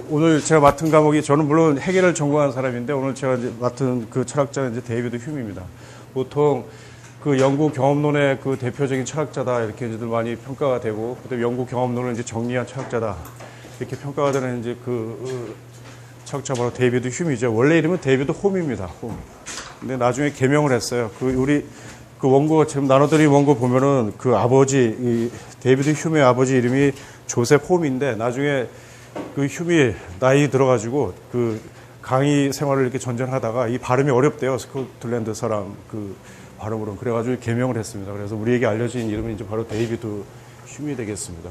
오늘 제가 맡은 과목이, 저는 물론 해결을 전공한 사람인데, 오늘 제가 이제 맡은 그 철학자는 이제 데이비드 휴미입니다. 보통 그 연구 경험론의 그 대표적인 철학자다, 이렇게 이제 많이 평가가 되고, 그다음에 연구 경험론을 이제 정리한 철학자다, 이렇게 평가가 되는 이제 철학자 바로 데이비드 휴미죠. 원래 이름은 데이비드 홈입니다. 홈. 근데 나중에 개명을 했어요. 우리 원고, 지금 나눠드린 원고 보면은 그 아버지, 이 데이비드 휴미의 아버지 이름이 조셉 홈인데, 나중에 그 휴미 나이 들어가지고 그 강의 생활을 이렇게 전전하다가 이 발음이 어렵대요. 스코틀랜드 사람 그 발음으로. 그래가지고 개명을 했습니다. 그래서 우리에게 알려진 이름은 이제 바로 데이비드 휴미 되겠습니다.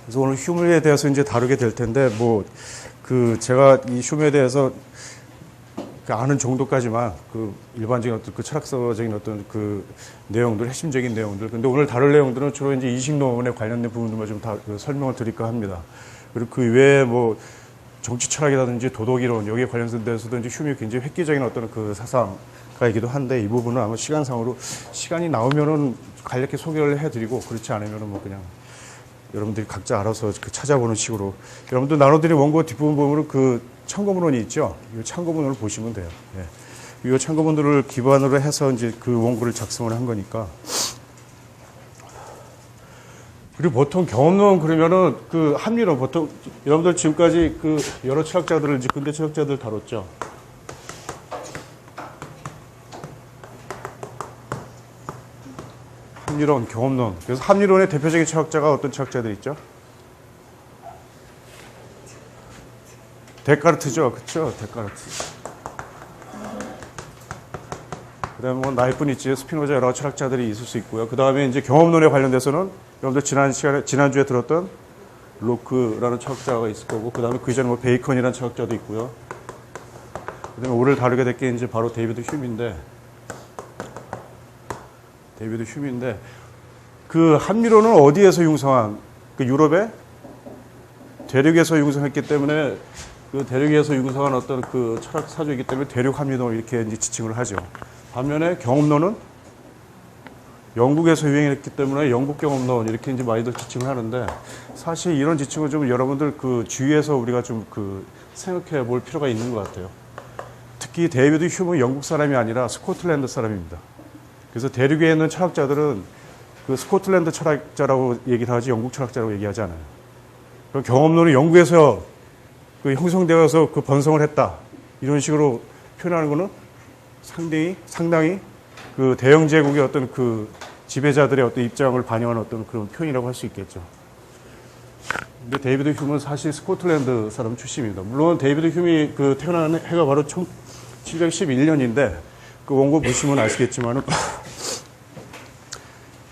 그래서 오늘 휴미에 대해서 이제 다루게 될 텐데, 제가 이 휴미에 대해서 아는 정도까지만 일반적인 어떤 철학서적인 어떤 내용들, 핵심적인 내용들. 근데 오늘 다룰 내용들은 주로 이제 이식론에 관련된 부분들만 좀 설명을 드릴까 합니다. 그리고 그 외에 정치 철학이라든지 도덕이론, 여기에 관련된 데서도 이제 휴미 굉장히 획기적인 어떤 사상가이기도 한데, 이 부분은 아마 시간이 나오면은 간략히 소개를 해드리고, 그렇지 않으면은 그냥 여러분들이 각자 알아서 찾아보는 식으로. 여러분들 나눠드린 원고 뒷부분 보면 참고문헌이 있죠. 이 참고문헌을 보시면 돼요. 이 참고문들을 기반으로 해서 이제 그 원고를 작성을 한 거니까. 그리고 보통 경험론 그러면은 합리론, 보통 여러분들 지금까지 여러 철학자들을, 이제 근대 철학자들 다뤘죠. 합리론, 경험론. 그래서 합리론의 대표적인 철학자가 어떤 철학자들 있죠? 데카르트죠. 그렇죠? 데카르트. 그다음에 나일뿐 있지, 스피노자, 여러 철학자들이 있을 수 있고요. 그다음에 이제 경험론에 관련돼서는 여러분들 지난주에 들었던 로크라는 철학자가 있을 거고, 그다음에 그 전에 베이컨이라는 철학자도 있고요. 그다음에 오늘 다루게 될 게 이제 바로 데이비드 휴미인데, 그 합리론은 어디에서 융성한, 유럽의 대륙에서 융성했기 때문에, 대륙에서 융성한 어떤 철학 사조이기 때문에 대륙 합리론, 이렇게 이제 지칭을 하죠. 반면에 경험론은 영국에서 유행했기 때문에 영국 경험론, 이렇게 이제 많이들 지칭을 하는데, 사실 이런 지칭은 좀 여러분들 주위에서 우리가 좀 생각해 볼 필요가 있는 것 같아요. 특히 데이비드 휴미는 영국 사람이 아니라 스코틀랜드 사람입니다. 그래서 대륙에 있는 철학자들은 스코틀랜드 철학자라고 얘기를 하지 영국 철학자라고 얘기하지 않아요. 경험론이 영국에서 형성되어서 번성을 했다, 이런 식으로 표현하는 것은 상당히 대영 제국의 어떤 지배자들의 어떤 입장을 반영하는 어떤 그런 표현이라고 할 수 있겠죠. 근데 데이비드 휴미는 사실 스코틀랜드 사람 출신입니다. 물론 데이비드 휴미 태어난 해가 바로 1711년인데, 원고 보시면 아시겠지만,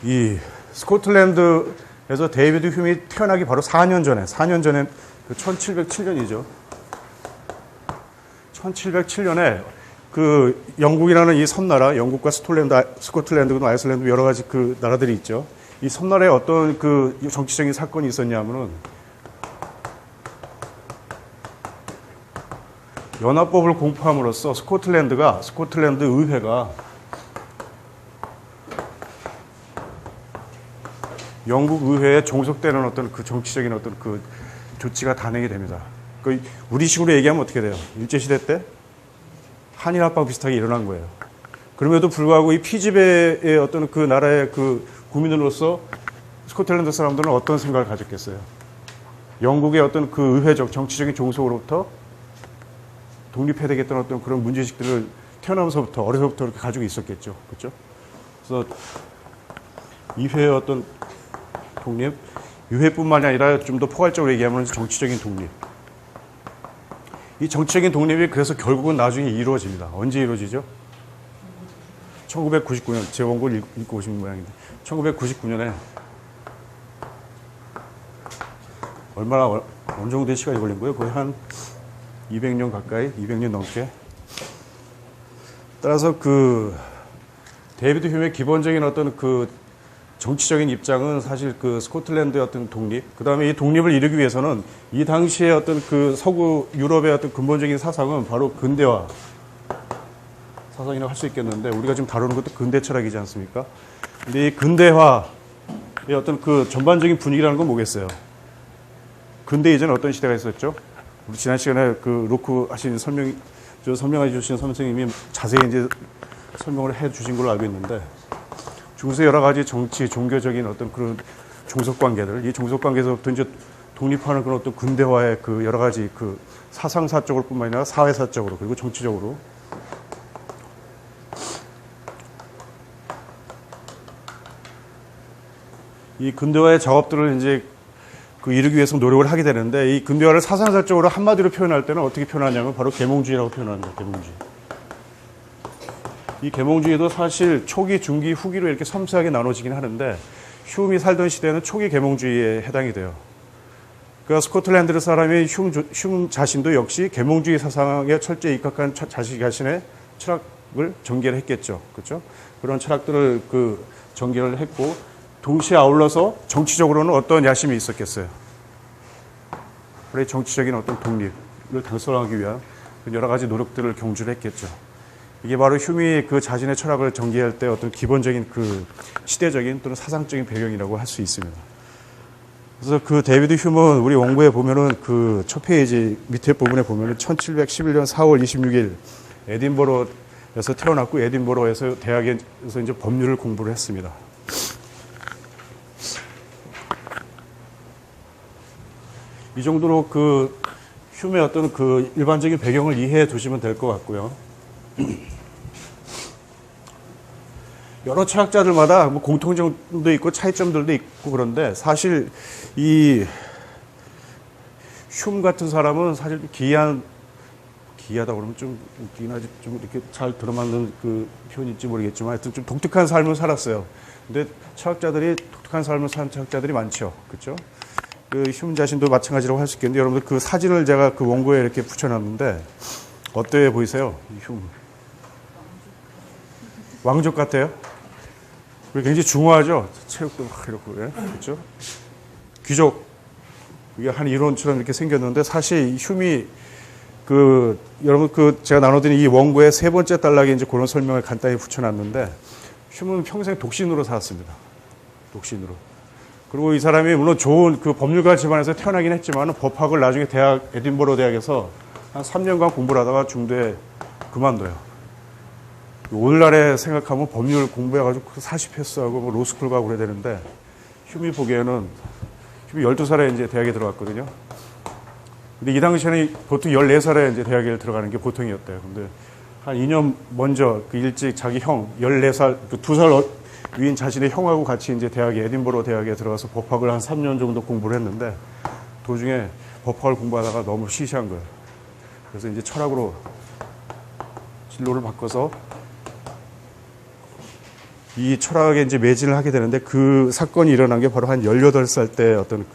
이 스코틀랜드에서 데이비드 휴미 태어나기 바로 4년 전에 1707년이죠. 1707년에 영국이라는 이 섬나라, 영국과 스코틀랜드, 아이슬란드, 여러 가지 나라들이 있죠. 이 섬나라에 어떤 정치적인 사건이 있었냐면은, 연합법을 공포함으로써 스코틀랜드 의회가 영국 의회에 종속되는 어떤 정치적인 어떤 조치가 단행이 됩니다. 우리식으로 얘기하면 어떻게 돼요? 일제시대 때 한일합방 비슷하게 일어난 거예요. 그럼에도 불구하고 이 피지배의 어떤 나라의 국민으로서 스코틀랜드 사람들은 어떤 생각을 가졌겠어요? 영국의 어떤 의회적 정치적인 종속으로부터 독립해야 되겠다는 어떤 그런 문제의식들을 태어나면서부터, 어려서부터 이렇게 가지고 있었겠죠. 그렇죠? 그래서 의회의 어떤 독립, 의회뿐만이 아니라 좀 더 포괄적으로 얘기하면 정치적인 독립. 이 정치적인 독립이 그래서 결국은 나중에 이루어집니다. 언제 이루어지죠? 1999년, 제 원고를 읽고 오신 모양인데, 1999년에 어느 정도의 시간이 걸린 거예요? 거의 한 200년 가까이, 200년 넘게. 따라서 데이비드 휴미의 기본적인 어떤 정치적인 입장은 사실 스코틀랜드의 어떤 독립, 그 다음에 이 독립을 이루기 위해서는 이 당시에 어떤 서구 유럽의 어떤 근본적인 사상은 바로 근대화 사상이라고 할 수 있겠는데, 우리가 지금 다루는 것도 근대 철학이지 않습니까? 근데 이 근대화의 어떤 전반적인 분위기라는 건 뭐겠어요? 근대 이전에 어떤 시대가 있었죠? 우리 지난 시간에 그 로크 하신 설명해 주신 선생님이 자세히 이제 설명을 해 주신 걸로 알고 있는데, 중세 여러 가지 정치, 종교적인 어떤 그런 종속 관계들, 이 종속 관계에서부터 이제 독립하는 그런 어떤 근대화의 그 여러 가지 그 사상사적으로 뿐만 아니라 사회사적으로 그리고 정치적으로 이 근대화의 작업들을 이제 그 이루기 위해서 노력을 하게 되는데, 이 근대화를 사상사적으로 한마디로 표현할 때는 어떻게 표현하냐면 바로 계몽주의라고 표현하는 거예요. 계몽주의. 이 계몽주의도 사실 초기, 중기, 후기로 이렇게 섬세하게 나눠지긴 하는데, 휴움이 살던 시대는 초기 계몽주의에 해당이 돼요. 그러니까 스코틀랜드 사람인 휴움 자신도 역시 계몽주의 사상에 철저히 입각한 자신의 철학을 전개를 했겠죠. 그렇죠? 그런 철학들을 그 전개를 했고, 동시에 아울러서 정치적으로는 어떤 야심이 있었겠어요. 그래 정치적인 어떤 독립을 달성하기 위한 여러 가지 노력들을 경주를 했겠죠. 이게 바로 휴움이 그 자신의 철학을 전개할 때 어떤 기본적인 그 시대적인 또는 사상적인 배경이라고 할 수 있습니다. 그래서 그 데이비드 휴움은 우리 원고에 보면은 그 첫 페이지 밑에 부분에 보면은 1711년 4월 26일 에딘버러에서 태어났고, 에딘버러에서 대학에서 이제 법률을 공부를 했습니다. 이 정도로 그 휴움의 어떤 그 일반적인 배경을 이해해 두시면 될 것 같고요. 여러 철학자들마다 뭐 공통점도 있고 차이점들도 있고 그런데, 사실 이 휴움 같은 사람은 사실 기이하다 그러면 좀 웃기긴 하지, 좀 이렇게 잘 들어맞는 그 표현일지 모르겠지만 하여튼 좀 독특한 삶을 살았어요. 근데 철학자들이 독특한 삶을 사는 철학자들이 많죠. 그렇죠? 그 휴움 자신도 마찬가지라고 할 수 있겠는데, 여러분들 그 사진을 제가 그 원고에 이렇게 붙여놨는데 어때 보이세요? 휴움. 왕족 같아요? 굉장히 중후하죠? 체육도 막 이렇고, 예? 그렇죠? 귀족. 이게 한 이론처럼 이렇게 생겼는데, 사실 휴움이 그 여러분 그 제가 나눠드린 이 원고의 세 번째 단락에 이제 그런 설명을 간단히 붙여놨는데, 휴움은 평생 독신으로 살았습니다. 독신으로. 그리고 이 사람이 물론 좋은 그 법률가 집안에서 태어나긴 했지만 법학을 나중에 에딘버러 대학에서 한 3년간 공부를 하다가 중도에 그만둬요. 오늘날에 생각하면 법률 공부해가지고 40패스하고 뭐 로스쿨 가고 그래야 되는데, 휴움이 보기에는 휴움이 12살에 이제 대학에 들어갔거든요. 근데 이 당시에는 보통 14살에 이제 대학에 들어가는 게 보통이었대요. 근데 한 2년 먼저 그 일찍 자기 형 14살, 그 2살 위인 자신의 형하고 같이 이제 에딘버러 대학에 들어가서 법학을 한 3년 정도 공부를 했는데, 도중에 법학을 공부하다가 너무 시시한 거예요. 그래서 이제 철학으로 진로를 바꿔서 이 철학에 이제 매진을 하게 되는데, 그 사건이 일어난 게 바로 한 18살 때 어떤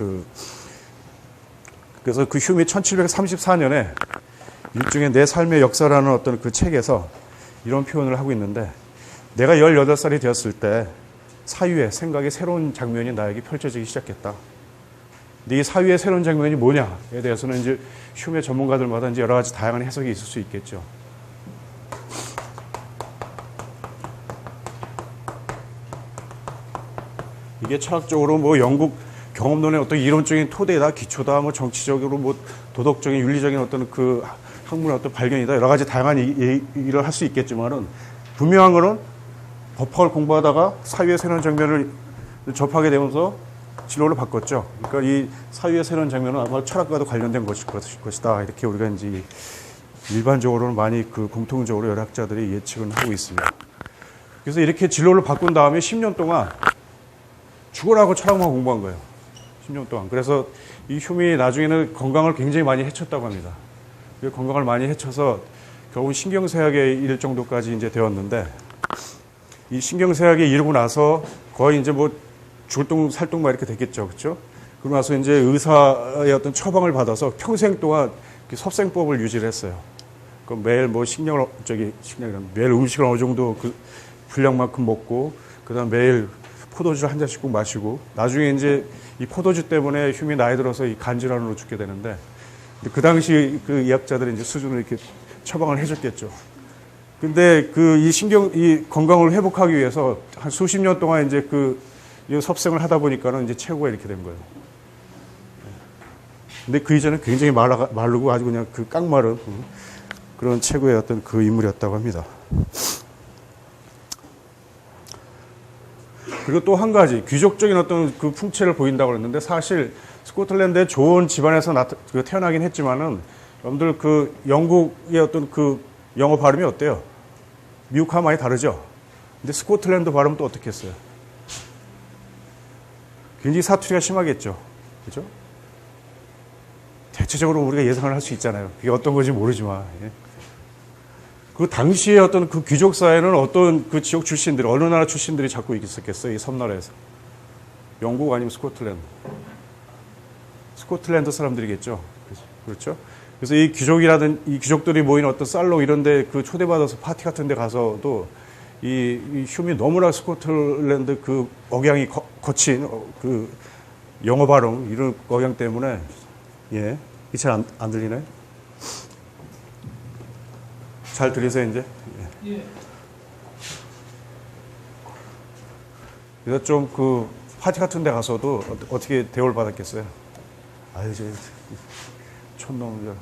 그래서 그 휴움이 1734년에 일종의 내 삶의 역사라는 어떤 그 책에서 이런 표현을 하고 있는데, 내가 18살이 되었을 때 사유의 생각의 새로운 장면이 나에게 펼쳐지기 시작했다. 근데 이 사유의 새로운 장면이 뭐냐에 대해서는 이제 휴움의 전문가들마다 이제 여러 가지 다양한 해석이 있을 수 있겠죠. 이게 철학적으로 뭐 영국 경험론의 어떤 이론적인 토대다, 기초다, 뭐 정치적으로 뭐 도덕적인 윤리적인 어떤 그 학문의 어떤 발견이다, 여러 가지 다양한 일을 할 수 있겠지만은, 분명한 거는 법학을 공부하다가 사유의 새로운 장면을 접하게 되면서 진로를 바꿨죠. 그러니까 이 사유의 새로운 장면은 아마 철학과도 관련된 것일 것이다. 이렇게 우리가 이제 일반적으로는 많이 그 공통적으로 여러 학자들이 예측은 하고 있습니다. 그래서 이렇게 진로를 바꾼 다음에 10년 동안 죽으라고 철학만 공부한 거예요. 10년 동안. 그래서 이 휴움이 나중에는 건강을 굉장히 많이 해쳤다고 합니다. 건강을 많이 해쳐서 결국 신경쇠약에 이를 정도까지 이제 되었는데, 이 신경쇠약에 이르고 나서 거의 이제 뭐 죽을똥 살똥 막 이렇게 됐겠죠. 그렇죠? 그러고 나서 이제 의사의 어떤 처방을 받아서 평생 동안 섭생법을 유지를 했어요. 그 매일 뭐 매일 음식을 어느 정도 그 분량만큼 먹고, 그다음 매일 포도주를 한 잔씩 꼭 마시고, 나중에 이제 이 포도주 때문에 휴움이 나이 들어서 이 간질환으로 죽게 되는데, 그 당시 그 의학자들이 이제 수준을 이렇게 처방을 해줬겠죠. 근데 이 건강을 회복하기 위해서 한 수십 년 동안 이제 이 섭생을 하다 보니까는 이제 최고가 이렇게 된 거예요. 근데 그 이전에 굉장히 마르고 아주 그냥 그 깡마른 그런 최고의 어떤 그 인물이었다고 합니다. 그리고 또 한 가지 귀족적인 어떤 그 풍채를 보인다고 그랬는데 사실 스코틀랜드의 좋은 집안에서 태어나긴 했지만은 여러분들 그 영국의 어떤 그 영어 발음이 어때요? 미국하고 많이 다르죠? 근데 스코틀랜드 발음은 또 어떻게 했어요? 굉장히 사투리가 심하겠죠. 그죠? 대체적으로 우리가 예상을 할 수 있잖아요. 그게 어떤 건지 모르지만. 예. 그 당시에 어떤 그 귀족 사회는 어떤 그 지역 출신들이, 어느 나라 출신들이 자꾸 있었겠어요? 이 섬나라에서. 영국 아니면 스코틀랜드. 스코틀랜드 사람들이겠죠. 그렇죠? 그래서 이 귀족들이 모인 어떤 살롱 이런데 그 초대받아서 파티 같은 데 가서도 이 휴미 너무나 스코틀랜드 그 억양이 거친 그 영어 발음 이런 억양 때문에 예, 이 잘 안 들리나요? 잘 들리세요 이제? 예. 그래서 좀 그 파티 같은 데 가서도 어떻게 대우를 받았겠어요? 아유 저 촌놈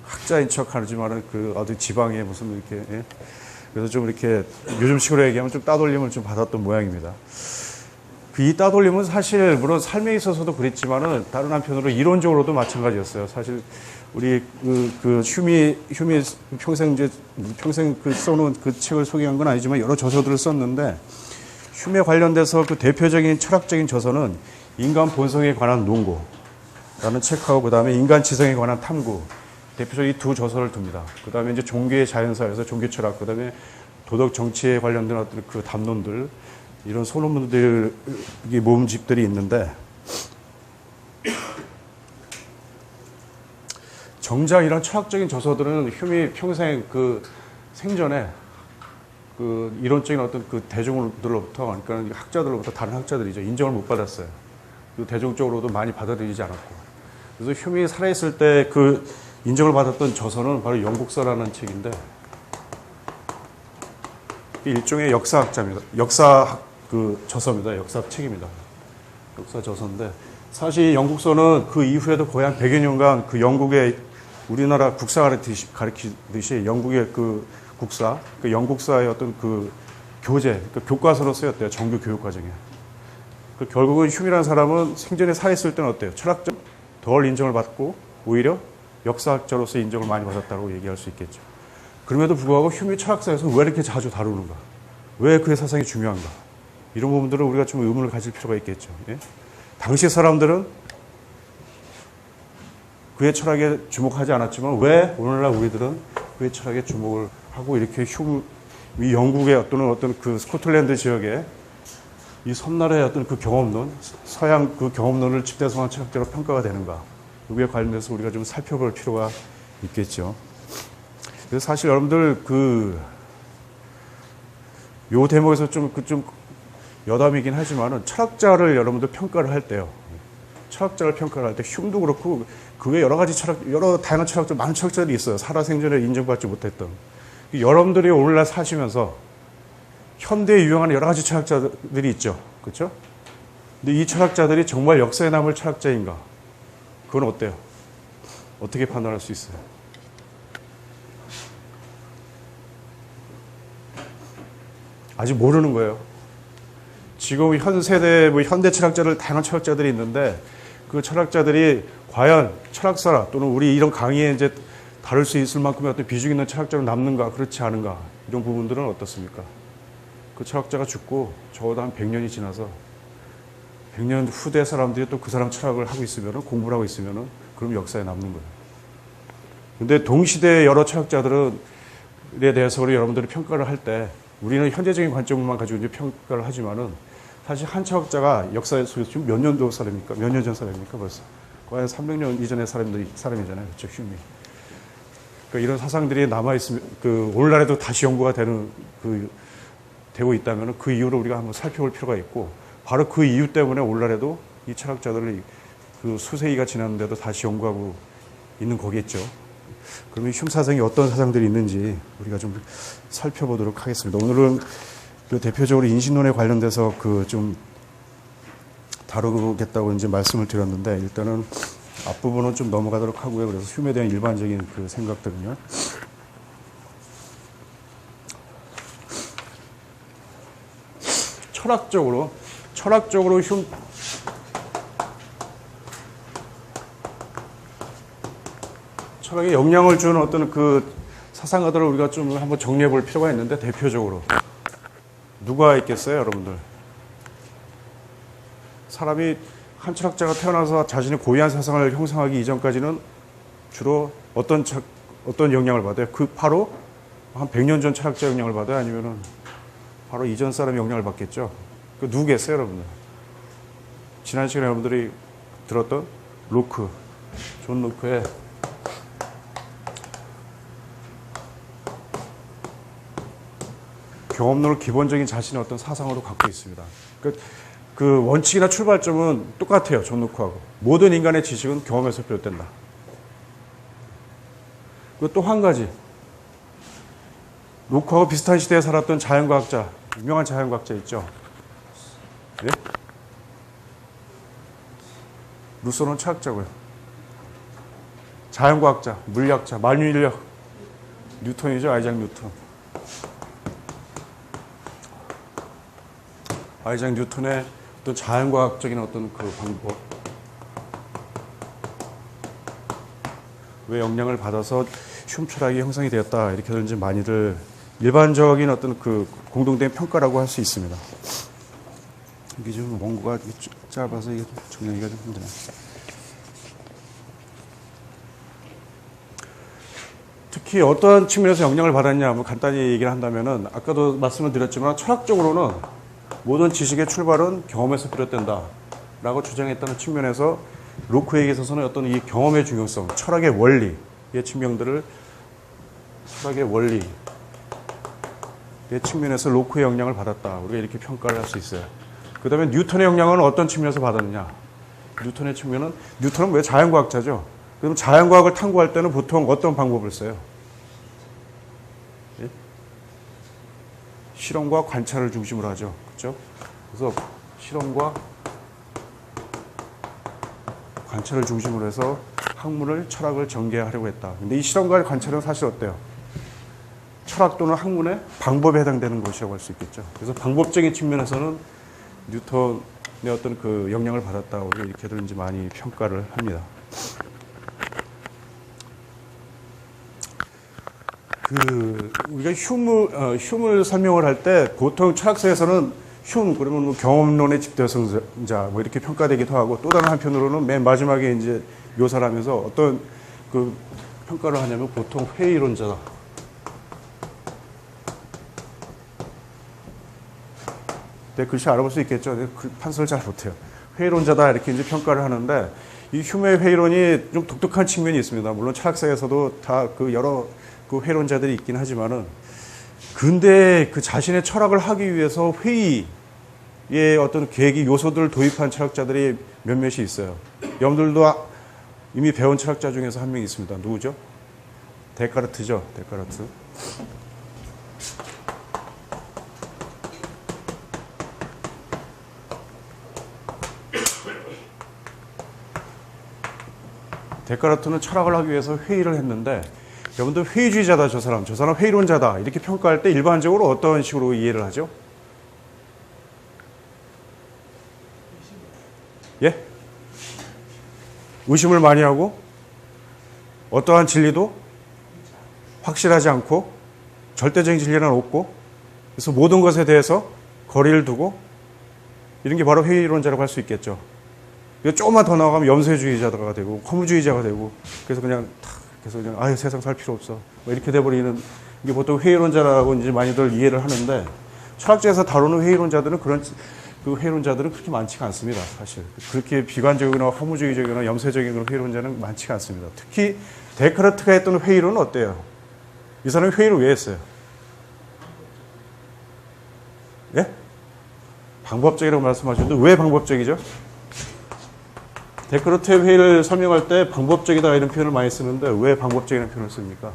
학자인 척 하지만은 그 어디 지방에 무슨 이렇게 예? 그래서 좀 이렇게 요즘식으로 얘기하면 좀 따돌림을 좀 받았던 모양입니다. 이 따돌림은 사실 물론 삶에 있어서도 그랬지만은 다른 한편으로 이론적으로도 마찬가지였어요. 사실 우리 그 휴미 평생 그 써놓은 그 책을 소개한 건 아니지만 여러 저서들을 썼는데 휴미에 관련돼서 그 대표적인 철학적인 저서는 인간 본성에 관한 논고라는 책하고 그 다음에 인간 지성에 관한 탐구 대표적인 이 두 저서를 둡니다. 그 다음에 이제 종교의 자연사에서 종교 철학, 그 다음에 도덕 정치에 관련된 어떤 그 담론들 이런 소논문들이 모음집들이 있는데 정작 이런 철학적인 저서들은 휴미 평생 그 생전에 그 이론적인 어떤 그 대중들로부터 그러니까 학자들로부터 다른 학자들이죠 인정을 못 받았어요. 그리고 대중적으로도 많이 받아들이지 않았고 그래서 휴미 살아있을 때 그 인정을 받았던 저서는 바로 영국사라는 책인데 일종의 역사학자입니다. 역사학 그 저서입니다. 역사학 책입니다. 역사 저서인데 사실 영국서는 그 이후에도 거의 한 100여 년간 그 영국의 우리나라 국사 가르치듯이 영국의 그 국사, 그 영국사의 어떤 그 교재, 그 교과서로 쓰였대요. 정규 교육 과정에. 그 결국은 휴미라는 사람은 생전에 살아있을 때는 어때요? 철학적 덜 인정을 받고 오히려 역사학자로서 인정을 많이 받았다고 얘기할 수 있겠죠. 그럼에도 불구하고 휴미 철학사에서 왜 이렇게 자주 다루는가? 왜 그의 사상이 중요한가? 이런 부분들은 우리가 좀 의문을 가질 필요가 있겠죠. 예? 당시 사람들은 그의 철학에 주목하지 않았지만 왜 오늘날 우리들은 그의 철학에 주목을 하고 이렇게 이 영국의 어떤 그 스코틀랜드 지역에 이 섬나라의 어떤 그 경험론, 서양 그 경험론을 집대성한 철학자로 평가가 되는가? 여기에 관련해서 우리가 좀 살펴볼 필요가 있겠죠. 그래서 사실 여러분들 요 대목에서 좀 여담이긴 하지만은 철학자를 여러분들 평가를 할 때요. 철학자를 평가를 할 때 흉도 그렇고 그 외에 여러 가지 여러 다양한 철학자, 많은 철학자들이 있어요. 살아생전에 인정받지 못했던. 여러분들이 오늘날 사시면서 현대에 유행하는 여러 가지 철학자들이 있죠. 그렇죠? 근데 이 철학자들이 정말 역사에 남을 철학자인가? 그건 어때요? 어떻게 판단할 수 있어요? 아직 모르는 거예요. 지금 현 세대 현대 철학자들 다양한 철학자들이 있는데 그 철학자들이 과연 철학사라 또는 우리 이런 강의에 이제 다룰 수 있을 만큼의 어떤 비중 있는 철학자로 남는가 그렇지 않은가 이런 부분들은 어떻습니까? 그 철학자가 죽고 적어도 한 100년이 지나서 100년 후대 사람들이 또 그 사람 철학을 하고 있으면 공부를 하고 있으면 그럼 역사에 남는 거예요. 근데 동시대의 여러 철학자들에 대해서 우리 여러분들이 평가를 할 때 우리는 현재적인 관점만 가지고 이제 평가를 하지만은 사실 한 철학자가 역사 속에서 지금 몇 년도 사람입니까? 몇 년 전 사람입니까? 벌써 거의 300년 이전의 사람이잖아요. 그렇죠? 휴미. 그러니까 이런 사상들이 남아있으면 오늘날에도 다시 연구가 되고 있다면 그 이유를 우리가 한번 살펴볼 필요가 있고 바로 그 이유 때문에 오늘날에도 이 철학자들이 그 수세기가 지났는데도 다시 연구하고 있는 거겠죠. 그러면 휴 사상이 어떤 사상들이 있는지 우리가 좀 살펴보도록 하겠습니다. 오늘은 그 대표적으로 인신론에 관련돼서 좀 다루겠다고 이제 말씀을 드렸는데 일단은 앞부분은 좀 넘어가도록 하고요. 그래서 흉에 대한 일반적인 그 생각들은요. 철학적으로 철학에 영향을 주는 어떤 그 사상가들을 우리가 좀 한번 정리해 볼 필요가 있는데 대표적으로 누가 있겠어요, 여러분들? 사람이 한 철학자가 태어나서 자신의 고유한 사상을 형성하기 이전까지는 주로 어떤 영향을 받아요? 그 바로 한 100년 전 철학자 영향을 받아요? 아니면은 바로 이전 사람의 영향을 받겠죠? 그 누구겠어요, 여러분들? 지난 시간에 여러분들이 들었던 로크, 존 로크의 경험론을 기본적인 자신의 어떤 사상으로 갖고 있습니다. 그 원칙이나 출발점은 똑같아요. 존 로크하고. 모든 인간의 지식은 경험에서 비롯된다. 그리고 또 한 가지. 로크하고 비슷한 시대에 살았던 자연과학자, 유명한 자연과학자 있죠. 예? 루소는 철학자고요. 자연과학자, 물리학자, 만유인력, 뉴턴이죠. 아이작 뉴턴. 아이작 뉴턴의 어떤 자연과학적인 어떤 그 방법, 왜 영향을 받아서 흉 철학이 형성이 되었다 이렇게들 이제 많이들 일반적인 어떤 그 공동된 평가라고 할 수 있습니다. 이게 좀 원고가 짧아서 이게 좀 정리하기가 좀 힘드네. 특히 어떠한 측면에서 영향을 받았냐, 뭐 간단히 얘기를 한다면은 아까도 말씀을 드렸지만 철학적으로는 모든 지식의 출발은 경험에서 비롯된다 라고 주장했다는 측면에서 로크에게 있어서는 어떤 이 경험의 중요성, 철학의 원리의 측면들을 철학의 원리의 측면에서 로크의 영향을 받았다. 우리가 이렇게 평가를 할 수 있어요. 그 다음에 뉴턴의 영향은 어떤 측면에서 받았느냐. 뉴턴의 측면은, 뉴턴은 왜 자연과학자죠? 그럼 자연과학을 탐구할 때는 보통 어떤 방법을 써요? 예? 실험과 관찰을 중심으로 하죠. 그렇죠? 그래서 실험과 관찰을 중심으로 해서 학문을, 철학을 전개하려고 했다. 근데 이 실험과 관찰은 사실 어때요? 철학 또는 학문의 방법에 해당되는 것이라고 할 수 있겠죠. 그래서 방법적인 측면에서는 뉴턴의 어떤 그 영향을 받았다고 이렇게들 이제 많이 평가를 합니다. 우리가 흉을 설명을 할 때 보통 철학서에서는 그러면 뭐 경험론의 집대성자 뭐 이렇게 평가되기도 하고, 또 다른 한편으로는 맨 마지막에 이제 묘사를 하면서 어떤 그 평가를 하냐면 보통 회의론자다. 네, 글씨 알아볼 수 있겠죠. 판서를 잘 못해요. 회의론자다 이렇게 이제 평가를 하는데, 이 휴메의 회의론이 좀 독특한 측면이 있습니다. 물론 철학사에서도 다 그 여러 그 회의론자들이 있긴 하지만은, 근데 그 자신의 철학을 하기 위해서 회의의 어떤 계기 요소들을 도입한 철학자들이 몇몇이 있어요. 여러분들도 이미 배운 철학자 중에서 한 명이 있습니다. 누구죠? 데카르트죠. 데카르트. 데카르트는 철학을 하기 위해서 회의를 했는데, 여러분들 회의주의자다 저 사람 회의론자다 이렇게 평가할 때 일반적으로 어떤 식으로 이해를 하죠? 예? 의심을 많이 하고 어떠한 진리도 확실하지 않고 절대적인 진리는 없고, 그래서 모든 것에 대해서 거리를 두고, 이런 게 바로 회의론자라고 할 수 있겠죠. 조금만 더 나아가면 염세주의자가 되고 허무주의자가 되고, 그래서 그냥 아유 세상 살 필요 없어 뭐 이렇게 돼버리는, 이게 보통 회의론자라고 이제 많이들 이해를 하는데, 철학자에서 다루는 회의론자들은 그 회의론자들은 그렇게 많지가 않습니다. 사실 그렇게 비관적이거나 허무주의적이거나 염세적인 회의론자는 많지가 않습니다. 특히 데카르트가 했던 회의론은 어때요? 이 사람이 회의를 왜 했어요? 예? 방법적이라고 말씀하셨는데 왜 방법적이죠? 데카르트의 회의를 설명할 때 방법적이다 이런 표현을 많이 쓰는데 왜 방법적이라는 표현을 씁니까?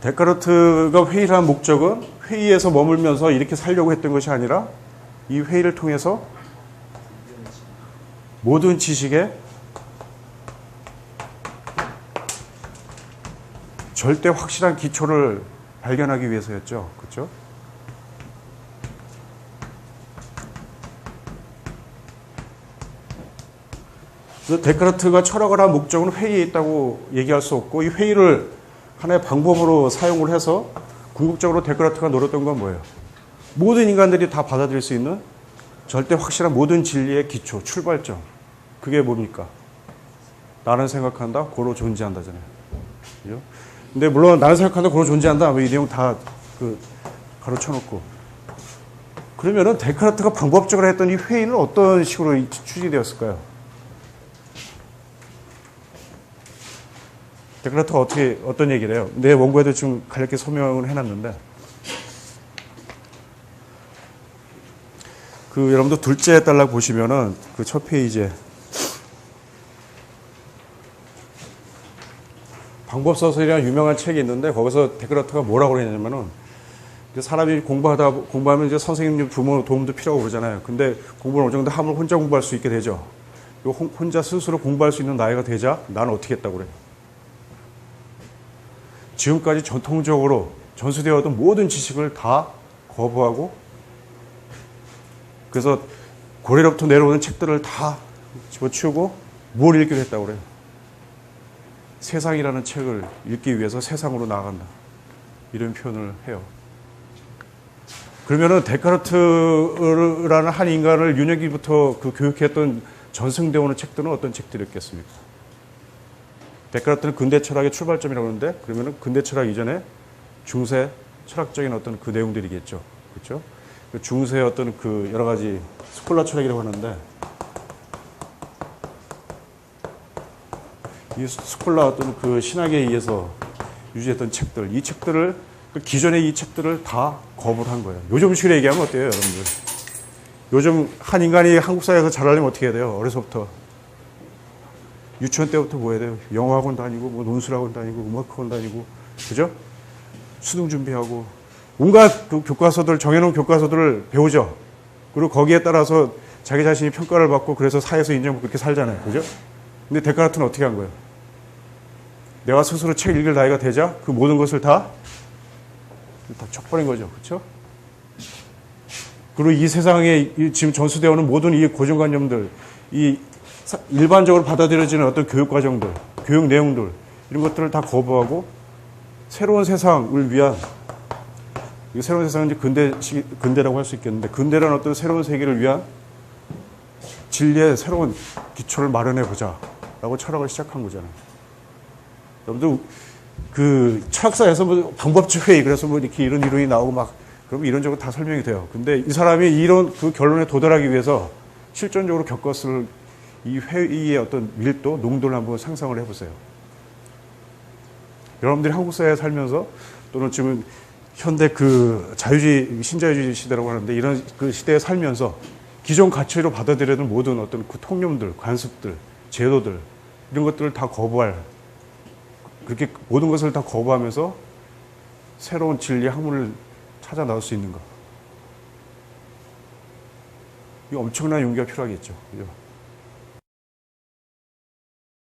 데카르트가 회의를 한 목적은 회의에서 머물면서 이렇게 살려고 했던 것이 아니라 이 회의를 통해서 모든 지식의 절대 확실한 기초를 발견하기 위해서였죠. 그렇죠? 그래서 데카르트가 철학을 한 목적은 회의에 있다고 얘기할 수 없고, 이 회의를 하나의 방법으로 사용을 해서 궁극적으로 데카르트가 노렸던 건 뭐예요? 모든 인간들이 다 받아들일 수 있는 절대 확실한 모든 진리의 기초, 출발점. 그게 뭡니까? 나는 생각한다, 고로 존재한다잖아요. 그죠? 근데 물론 나는 생각한다, 고로 존재한다, 이 내용 다 가로쳐 놓고. 그러면은 데카르트가 방법적으로 했던 이 회의는 어떤 식으로 추진이 되었을까요? 데카르트가 어떤 얘기를 해요? 내 원고에도 좀 간략히 설명을 해놨는데, 여러분도 둘째 단락 보시면은 그 첫 페이지에 방법서술이라는 유명한 책이 있는데, 거기서 데카르트가 뭐라고 했냐면은, 사람이 공부하면 이제 선생님, 부모 도움도 필요하고 그러잖아요. 근데 공부를 어느 정도 하면 혼자 공부할 수 있게 되죠. 혼자 스스로 공부할 수 있는 나이가 되자 나는 어떻게 했다고 그래요? 지금까지 전통적으로 전수되어왔던 모든 지식을 다 거부하고, 그래서 고래로부터 내려오는 책들을 다 집어치우고 뭘 읽기로 했다고 그래요? 세상이라는 책을 읽기 위해서 세상으로 나아간다. 이런 표현을 해요. 그러면은 데카르트라는 한 인간을 유년기부터 교육했던 전승되어 오는 책들은 어떤 책들이었겠습니까? 데카르트는 근대 철학의 출발점이라고 하는데, 그러면은 근대 철학 이전에 중세 철학적인 어떤 그 내용들이겠죠. 그렇죠? 중세의 어떤 여러 가지 스콜라 철학이라고 하는데, 이 스콜라 어떤 신학에 의해서 유지했던 책들, 이 책들을, 기존의 이 책들을 다 거부를 한 거예요. 요즘 식으로 얘기하면 어때요, 여러분들? 요즘 한 인간이 한국 사회에서 자라려면 어떻게 해야 돼요? 어려서부터. 유치원 때부터 뭐 해야 돼요? 영어학원 다니고, 논술학원 다니고, 음악학원 다니고, 그죠? 수능 준비하고, 온갖 교과서들, 정해놓은 교과서들을 배우죠. 그리고 거기에 따라서 자기 자신이 평가를 받고, 그래서 사회에서 인정받고 그렇게 살잖아요. 그죠? 근데 데카르트는 어떻게 한 거예요? 내가 스스로 책 읽을 나이가 되자 그 모든 것을 다 쳐버린 거죠. 그렇죠? 그리고 이 세상에 지금 전수되어 오는 모든 이 고정관념들, 이 일반적으로 받아들여지는 어떤 교육과정들, 교육 내용들, 이런 것들을 다 거부하고 새로운 세상을 위한, 새로운 세상은 이제 근대라고 할 수 있겠는데, 근대라는 어떤 새로운 세계를 위한 진리의 새로운 기초를 마련해 보자 라고 철학을 시작한 거잖아요. 여러분들 철학사에서 방법적 회의, 그래서 이렇게 이런 이론이 나오고 그러면 이론적으로 다 설명이 돼요. 근데 이 사람이 이런 결론에 도달하기 위해서 실존적으로 겪었을 이 회의의 어떤 밀도, 농도를 한번 상상을 해보세요. 여러분들이 한국 사회에 살면서, 또는 지금 현대 자유주의, 신자유주의 시대라고 하는데, 이런 시대에 살면서 기존 가치로 받아들여는 모든 어떤 통념들, 관습들, 제도들, 이런 것들을 다 거부할, 그렇게 모든 것을 다 거부하면서 새로운 진리의 학문을 찾아 나올 수 있는가. 이 엄청난 용기가 필요하겠죠. 그죠?